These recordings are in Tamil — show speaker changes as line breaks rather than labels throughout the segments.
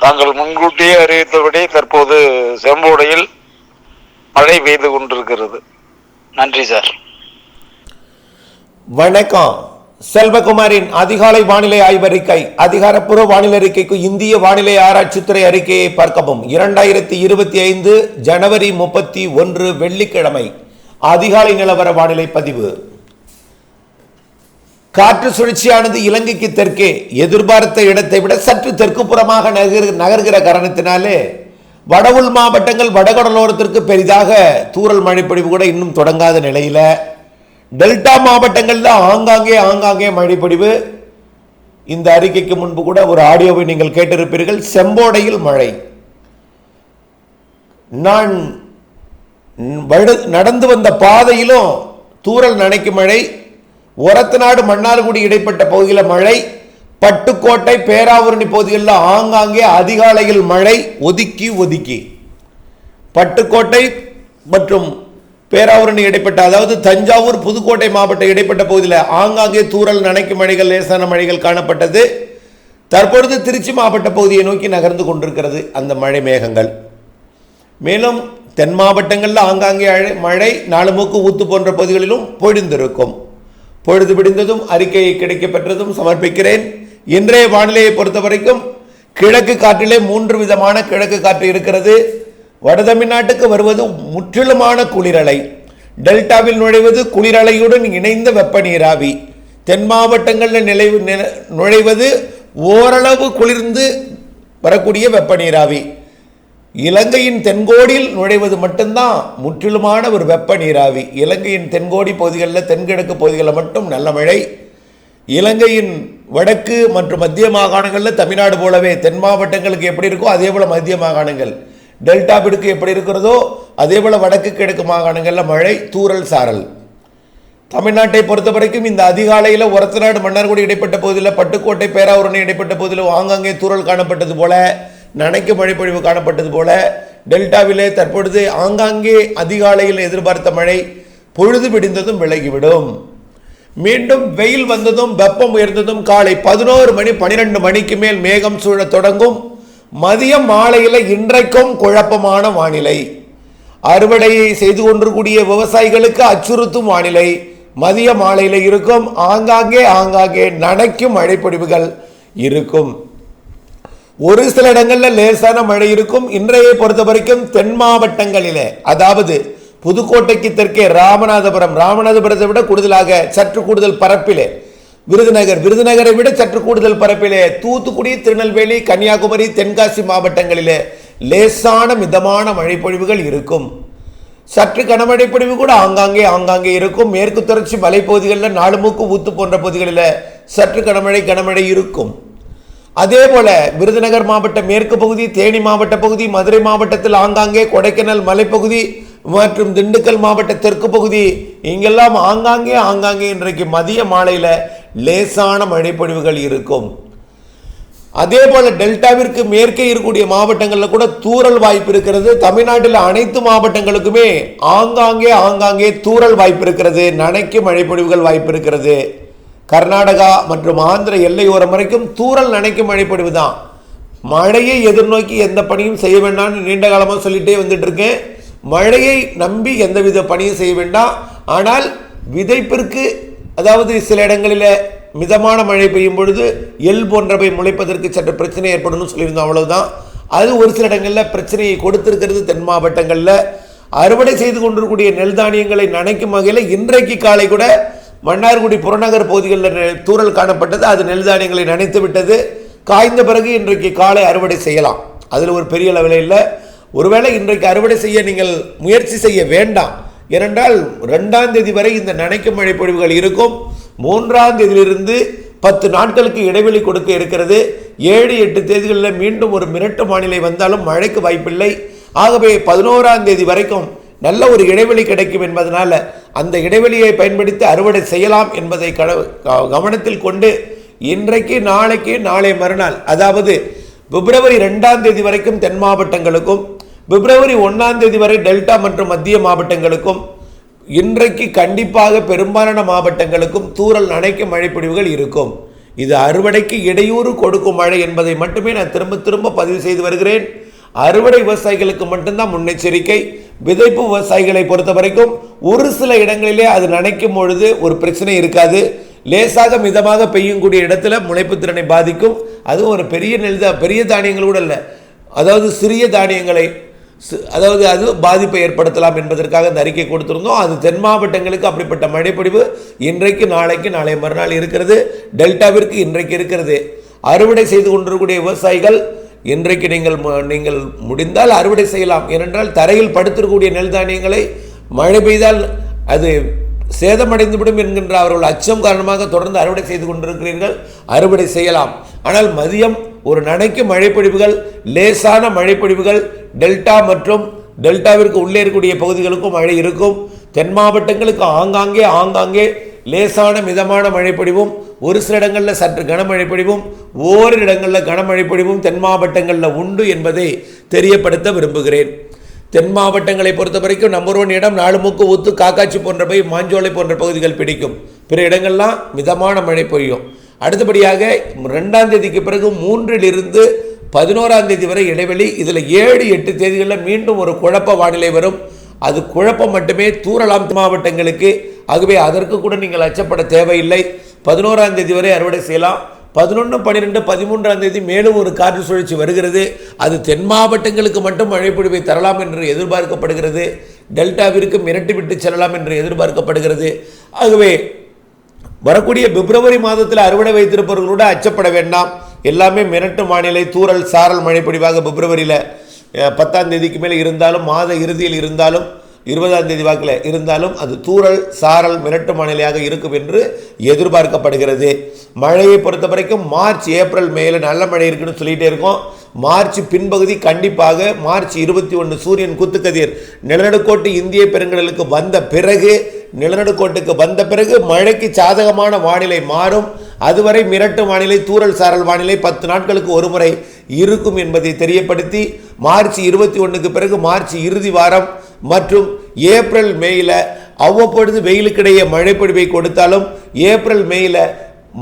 தாங்கள் முன்கூட்டியே அறிவித்தபடி தற்போது செம்போடையில் மழை பெய்து கொண்டிருக்கிறது. நன்றி சார்.
வணக்கம். செல்வகுமாரின் அதிகாலை வானிலை ஆய்வறிக்கை. அதிகாரப்பூர்வ வானிலை அறிக்கைக்கு இந்திய வானிலை ஆராய்ச்சித்துறை அறிக்கையை பார்க்கவும். 2025 ஜனவரி 31 வெள்ளிக்கிழமை அதிகாலை நிலவர வானிலை பதிவு. காற்று சுழற்சியானது இலங்கைக்கு தெற்கே எதிர்பார்த்த இடத்தை விட சற்று தெற்கு புறமாக நகர்கிற காரணத்தினாலே வட உள் மாவட்டங்கள் வடகடலோரத்திற்கு பெரிதாக தூறல் மழைப்பொழிவு கூட இன்னும் தொடங்காத நிலையில டெல்டா மாவட்டங்கள்ல ஆங்காங்கே மழைப்பொழிவு. இந்த அறிக்கைக்கு முன்பு கூட ஒரு ஆடியோவை நீங்கள் கேட்டிருப்பீர்கள். செம்போடையில் மழை. நான் நடந்து வந்த பாதையிலும் தூறல் நனைக்கும் மழை. ஒரத்தநாடு மன்னார்குடி இடைப்பட்ட பகுதியில் மழை. பட்டுக்கோட்டை பேராவூரணி பகுதிகளில் ஆங்காங்கே அதிகாலையில் மழை ஒதுக்கி பட்டுக்கோட்டை மற்றும் பேராவூரணி இடைப்பட்ட, அதாவது தஞ்சாவூர் புதுக்கோட்டை மாவட்ட இடைப்பட்ட பகுதியில் ஆங்காங்கே தூறல் நனைக்கும் மழைகள், லேசான மழைகள் காணப்பட்டது. தற்பொழுது திருச்சி மாவட்ட பகுதியை நோக்கி நகர்ந்து கொண்டிருக்கிறது அந்த மழை மேகங்கள். மேலும் தென் மாவட்டங்களில் ஆங்காங்கே மழை, நாலுமூக்கு ஊத்து போன்ற பகுதிகளிலும் பொழிந்திருக்கும். பொழுது விடிந்ததும் அறிக்கையை கிடைக்க பெற்றதும் சமர்ப்பிக்கிறேன். இன்றைய வானிலையை பொறுத்த வரைக்கும் கிழக்கு காற்றிலே 3 விதமான கிழக்கு காற்று இருக்கிறது. வட தமிழ்நாட்டுக்கு வருவது முற்றிலுமான குளிரலை. டெல்டாவில் நுழைவது குளிரலையுடன் இணைந்த வெப்ப நீராவி. தென் மாவட்டங்களில் நுழைவது ஓரளவு குளிர்ந்து வரக்கூடிய வெப்ப நீராவி. இலங்கையின் தென்கோடியில் நுழைவது மட்டும்தான் முற்றிலுமான ஒரு வெப்ப நீராவி. இலங்கையின் தென்கோடி பகுதிகளில், தென்கிழக்கு பகுதிகளில் மட்டும் நல்ல மழை. இலங்கையின் வடக்கு மற்றும் மத்திய மாகாணங்களில் தமிழ்நாடு போலவே தென் மாவட்டங்களுக்கு எப்படி இருக்கோ அதே போல மத்திய மாகாணங்கள், டெல்டாவிற்கு எப்படி இருக்கிறதோ அதே போல வடக்கு கிழக்கு மாகாணங்களில் மழை, தூறல் சாரல். தமிழ்நாட்டை பொறுத்த வரைக்கும் இந்த அதிகாலையில் ஒரத்தநாடு மன்னார்குடி இடைப்பட்ட பகுதியில், பட்டுக்கோட்டை பேராவூரணி இடைப்பட்ட பகுதியில் ஆங்காங்கே தூறல் காணப்பட்டது போல, நனைக்கு மழைப்பொழிவு காணப்பட்டது போல, டெல்டாவிலே தற்பொழுது ஆங்காங்கே அதிகாலையில் எதிர்பார்த்த மழை பொழுது விடிந்ததும் விலகிவிடும். மீண்டும் வெயில் வந்ததும் வெப்பம் உயர்ந்ததும் காலை 11 மணி 12 மணிக்கு மேல் மேகம் சூழ தொடங்கும். மதியம் மாலையில் இன்றைக்கும் குழப்பமான வானிலை. அறுவடையை செய்து கொண்டிருக்கூடிய விவசாயிகளுக்கு அச்சுறுத்தும் வானிலை மதிய மாலையில் இருக்கும். ஆங்காங்கே நனைக்கும் மழைப்பொழிவுகள் இருக்கும். ஒரு சில இடங்களில் லேசான மழை இருக்கும். இன்றைய பொறுத்த வரைக்கும் தென் மாவட்டங்களிலே, அதாவது புதுக்கோட்டைக்கு தெற்கே ராமநாதபுரத்தை விட கூடுதலாக சற்று கூடுதல் பரப்பிலே விருதுநகரை விட சற்று கூடுதல் பரப்பிலே தூத்துக்குடி, திருநெல்வேலி, கன்னியாகுமரி, தென்காசி மாவட்டங்களிலே லேசான மிதமான மழைப்பொழிவுகள் இருக்கும். சற்று கனமழை பொழிவு கூட ஆங்காங்கே இருக்கும். மேற்கு தொடர்ச்சி மலைப்பகுதிகளில், நாலுமூக்கு ஊத்து போன்ற பகுதிகளில் சற்று கனமழை இருக்கும். அதே போல விருதுநகர் மாவட்ட மேற்கு பகுதி, தேனி மாவட்ட பகுதி, மதுரை மாவட்டத்தில் ஆங்காங்கே, கொடைக்கானல் மலைப்பகுதி மற்றும் திண்டுக்கல் மாவட்ட தெற்கு பகுதி, இங்கெல்லாம் ஆங்காங்கே இன்றைக்கு மதிய மாலையில் லேசான மழைப்பொழிவுகள் இருக்கும். அதே போல டெல்டாவிற்கு மேற்கே இருக்கக்கூடிய மாவட்டங்களில் கூட தூறல் வாய்ப்பு இருக்கிறது. தமிழ்நாட்டில் அனைத்து மாவட்டங்களுக்குமே ஆங்காங்கே தூறல் வாய்ப்பு இருக்கிறது. நனைக்கு மழைப்பொழிவுகள் வாய்ப்பு இருக்கிறது. கர்நாடகா மற்றும் ஆந்திர எல்லையோரம் வரைக்கும் தூறல் நனைக்கும் மழைப்பொழிவு தான். மழையை எதிர்நோக்கி எந்த பணியும் செய்ய வேண்டாம்னு நீண்ட காலமாக சொல்லிட்டே வந்துட்டு இருக்கேன். மழையை நம்பி எந்தவித பணியும் செய்ய வேண்டாம். ஆனால் விதைப்பிற்கு, அதாவது சில இடங்களில் மிதமான மழை பெய்யும் பொழுது எள் போன்றவை முளைப்பதற்கு சற்று பிரச்சனை ஏற்படும் சொல்லியிருந்தோம், அவ்வளவுதான். அது ஒரு சில இடங்களில் பிரச்சனையை கொடுத்திருக்கிறது. தென் மாவட்டங்களில் அறுவடை செய்து கொண்டிருக்கக்கூடிய நெல் தானியங்களை நனைக்கும் வகையில் இன்றைக்கு காலை கூட மன்னார்குடி புறநகர் பகுதிகளில் தூறல் காணப்பட்டது. அது நெல் தானியங்களை நனைத்து விட்டது. காய்ந்த பிறகு இன்றைக்கு காலை அறுவடை செய்யலாம். அதில் ஒரு பெரிய அளவில் இல்லை. ஒருவேளை இன்றைக்கு அறுவடை செய்ய நீங்கள் முயற்சி செய்ய வேண்டாம். ஏனென்றால் 2ஆம் தேதி வரை இந்த நனைக்கும் மழை பொழிவுகள் இருக்கும். 3ஆம் தேதியிலிருந்து 10 நாட்களுக்கு இடைவெளி கொடுக்க இருக்கிறது. 7-8 தேதிகளில் மீண்டும் ஒரு மிரட்டு வானிலை வந்தாலும் மழைக்கு வாய்ப்பில்லை. ஆகவே 11ஆம் தேதி வரைக்கும் நல்ல ஒரு இடைவெளி கிடைக்கும் என்பதனால அந்த இடைவெளியை பயன்படுத்தி அறுவடை செய்யலாம் என்பதை கவனத்தில் கொண்டு இன்றைக்கு, நாளைக்கு, நாளை மறுநாள், அதாவது பிப்ரவரி 2ஆம் தேதி வரைக்கும் தென் மாவட்டங்களுக்கும், பிப்ரவரி 1ஆம் தேதி வரை டெல்டா மற்றும் மத்திய மாவட்டங்களுக்கும், இன்றைக்கு கண்டிப்பாக பெரும்பாலான மாவட்டங்களுக்கும் தூறல் நனைக்கும் மழைப்பொழிவுகள் இருக்கும். இது அறுவடைக்கு இடையூறு கொடுக்கும் மழை என்பதை மட்டுமே நான் திரும்ப திரும்ப பதிவு செய்து வருகிறேன். அறுவடை விவசாயிகளுக்கு மட்டும்தான் முன்னெச்சரிக்கை. விதைப்பு விவசாயிகளை பொறுத்த வரைக்கும் ஒரு சில இடங்களிலே அது நனைக்கும் பொழுது ஒரு பிரச்சனை இருக்காது. லேசாக மிதமாக பெய்யக்கூடிய இடத்துல முளைப்பு திறனை பாதிக்கும். அதுவும் ஒரு பெரிய தானியங்கள் கூட இல்லை, அதாவது சிறிய தானியங்களை அதாவது அது பாதிப்பை ஏற்படுத்தலாம் என்பதற்காக அந்த அறிக்கை கொடுத்திருந்தோம். அது தென் மாவட்டங்களுக்கு அப்படிப்பட்ட மழைப்பொழிவு இன்றைக்கு நாளைக்கு நாளை மறுநாள் இருக்கிறது. டெல்டாவிற்கு இன்றைக்கு இருக்கிறது. அறுவடை செய்து கொண்டிருக்கக்கூடிய விவசாயிகள் இன்றைக்கு நீங்கள் முடிந்தால் அறுவடை செய்யலாம். ஏனென்றால் தரையில் படுத்திருக்கக்கூடிய நெல் தானியங்களை மழை பெய்தால் அது சேதமடைந்துவிடும் என்கின்ற அவர்கள் அச்சம் காரணமாக தொடர்ந்து அறுவடை செய்து கொண்டிருக்கிறீர்கள். அறுவடை செய்யலாம். ஆனால் மதியம் ஒரு நனைக்கு மழைப்பொழிவுகள், லேசான மழைப்பொழிவுகள் டெல்டா மற்றும் டெல்டாவிற்கு உள்ளே இருக்கக்கூடிய பகுதிகளுக்கும் மழை இருக்கும். தென் மாவட்டங்களுக்கு ஆங்காங்கே லேசான மிதமான மழைப்பொழிவும், ஒரு சில இடங்களில் சற்று கனமழைப்பொழிவும், ஓரிரு இடங்களில் கனமழைப்பொழிவும் தென் மாவட்டங்களில் உண்டு என்பதை தெரியப்படுத்த விரும்புகிறேன். தென் மாவட்டங்களை பொறுத்த வரைக்கும் நம்பர் 1 இடம் நாலுமுக்கு ஊத்து, காக்காட்சி போன்றவை, மாஞ்சோலை போன்ற பகுதிகள் பிடிக்கும். பிற இடங்கள்லாம் மிதமான மழை பொழியும். அடுத்தபடியாக 2ஆம் தேதிக்கு பிறகு 3லிருந்து 11ஆம் தேதி வரை இடைவெளி. இதில் 7-8 தேதிகளில் மீண்டும் ஒரு குழப்ப வானிலை வரும். அது குழப்பம் மட்டுமே, தூறலாம் மாவட்டங்களுக்கு. ஆகவே அதற்கு கூட நீங்கள் அச்சப்பட தேவையில்லை. 11ஆம் தேதி வரை அறுவடை செய்யலாம். 11, 12, 13ஆம் தேதி மேலும் ஒரு காற்று சுழற்சி வருகிறது. அது தென் மாவட்டங்களுக்கு மட்டும் மழைப்பொழிவை தரலாம் என்று எதிர்பார்க்கப்படுகிறது. டெல்டாவிற்கு மிரட்டிவிட்டு செல்லலாம் என்று எதிர்பார்க்கப்படுகிறது. ஆகவே வரக்கூடிய பிப்ரவரி மாதத்தில் அறுவடை வைத்திருப்பவர்களோட அச்சப்பட வேண்டாம். எல்லாமே மிரட்டு வானிலை, தூறல் சாரல் மழைப்பொழிவாக பிப்ரவரியில் 10ஆம் தேதிக்கு மேலே இருந்தாலும், மாத இறுதியில் இருந்தாலும், 20ஆம் தேதி வாக்கில் இருந்தாலும் அது தூறல் சாரல் மிரட்டு வானிலையாக இருக்கும் என்று எதிர்பார்க்கப்படுகிறது. மழையை பொறுத்த வரைக்கும் மார்ச், ஏப்ரல், மேல நல்ல மழை இருக்குன்னு சொல்லிகிட்டே இருக்கோம். மார்ச் பின்பகுதி கண்டிப்பாக மார்ச் 21 சூரியன் குத்துக்கதிர் நிலநடுக்கோட்டு இந்திய பெருங்கடலுக்கு வந்த பிறகு, நிலநடுக்கோட்டுக்கு வந்த பிறகு மழைக்கு சாதகமான வானிலை மாறும். அதுவரை மிரட்டு வானிலை, தூறல் சாரல் வானிலை 10 நாட்களுக்கு ஒரு முறை இருக்கும் என்பதை தெரியப்படுத்தி, மார்ச் 21க்கு பிறகு மார்ச் இறுதி வாரம் மற்றும் ஏப்ரல், மேயில் அவ்வப்பொழுது வெயிலுக்கிடையே மழைப்பொழிவை கொடுத்தாலும், ஏப்ரல், மேயில்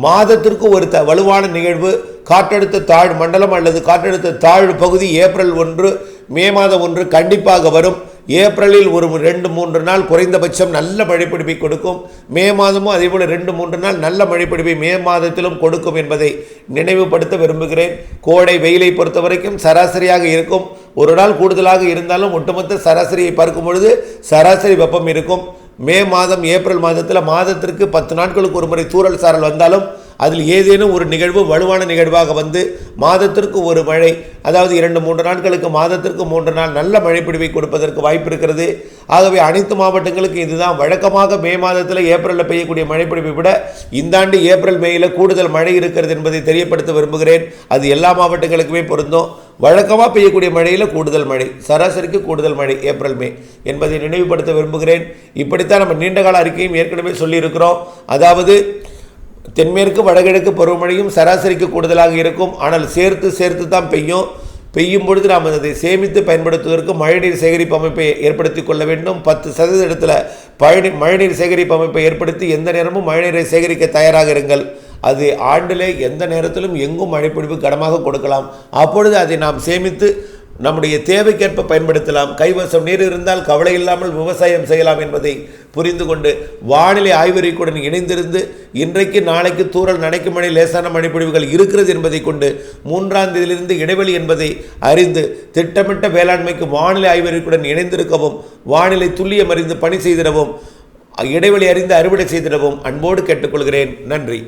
மாதத்திற்கு ஒரு வலுவான நிகழ்வு காற்றழுத்த தாழ் மண்டலம் அல்லது காற்றழுத்த தாழ்வு பகுதி ஏப்ரல் 1, மே மாதம் 1 கண்டிப்பாக வரும். ஏப்ரலில் ஒரு 2-3 நாள் குறைந்தபட்சம் நல்ல மழைப்பொழிவை கொடுக்கும். மே மாதமும் அதேபோல் 2-3 நாள் நல்ல மழைப்பொழிவை மே மாதத்திலும் கொடுக்கும் என்பதை நினைவுபடுத்த விரும்புகிறேன். கோடை வெயிலை பொறுத்த வரைக்கும் சராசரியாக இருக்கும். ஒரு நாள் கூடுதலாக இருந்தாலும் ஒட்டுமொத்த சராசரியை பார்க்கும் பொழுது சராசரி வெப்பம் இருக்கும். மே மாதம், ஏப்ரல் மாதத்தில் மாதத்திற்கு 10 நாட்களுக்கு ஒரு முறை தூறல் சாரல் வந்தாலும் அதில் ஏதேனும் ஒரு நிகழ்வு வலுவான நிகழ்வாக வந்து மாதத்திற்கு ஒரு மழை, அதாவது 2-3 நாட்களுக்கு மாதத்திற்கு 3 நாள் நல்ல மழைப்பொழிவை கொடுப்பதற்கு வாய்ப்பு இருக்கிறது. ஆகவே அனைத்து மாவட்டங்களுக்கு இதுதான் வழக்கமாக. மே மாதத்தில், ஏப்ரலில் பெய்யக்கூடிய மழைப்பொழிவை விட இந்த ஆண்டு ஏப்ரல், மேயில் கூடுதல் மழை இருக்கிறது என்பதை தெரியப்படுத்த விரும்புகிறேன். அது எல்லா மாவட்டங்களுக்குமே பொருந்தும். வழக்கமாக பெய்யக்கூடிய மழையில் கூடுதல் மழை, சராசரிக்கு கூடுதல் மழை ஏப்ரல், மே என்பதை நினைவுபடுத்த விரும்புகிறேன். இப்படித்தான் நம்ம நீண்டகால அறிக்கையும் ஏற்கனவே சொல்லியிருக்கிறோம். அதாவது தென்மேற்கு வடகிழக்கு பருவமழையும் சராசரிக்கு கூடுதலாக இருக்கும். ஆனால் சேர்த்து தான் பெய்யும் பொழுது நாம் அதை சேமித்து பயன்படுத்துவதற்கு மழைநீர் சேகரிப்பு அமைப்பை ஏற்படுத்தி கொள்ள வேண்டும். 10% இடத்துல மழைநீர் சேகரிப்பு அமைப்பை ஏற்படுத்தி எந்த நேரமும் மழைநீரை சேகரிக்க தயாராக இருங்கள். அது ஆண்டிலே எந்த நேரத்திலும் எங்கும் மழைப்பொழிவு கனமாக கொடுக்கலாம். அப்பொழுது அதை நாம் சேமித்து நம்முடைய தேவைக்கேற்ப பயன்படுத்தலாம். கைவசம் நீர் இருந்தால் கவலை இல்லாமல் விவசாயம் செய்யலாம் என்பதை புரிந்து கொண்டு வானிலை ஆய்வறிக்கையுடன் இணைந்திருந்து இன்றைக்கு நாளைக்கு தூறல், நனைக்கும் மழை, லேசான மழைப்பொழிவுகள் இருக்கிறது என்பதை கொண்டு 3ஆம் தேதியிலிருந்து இடைவெளி என்பதை அறிந்து திட்டமிட்ட வேளாண்மைக்கு வானிலை ஆய்வறிக்கையுடன் இணைந்திருக்கவும், வானிலை துல்லியம் அறிந்து பணி செய்திடவும், இடைவெளி அறிந்து அறுவடை செய்திடவும் அன்போடு கேட்டுக்கொள்கிறேன். நன்றி.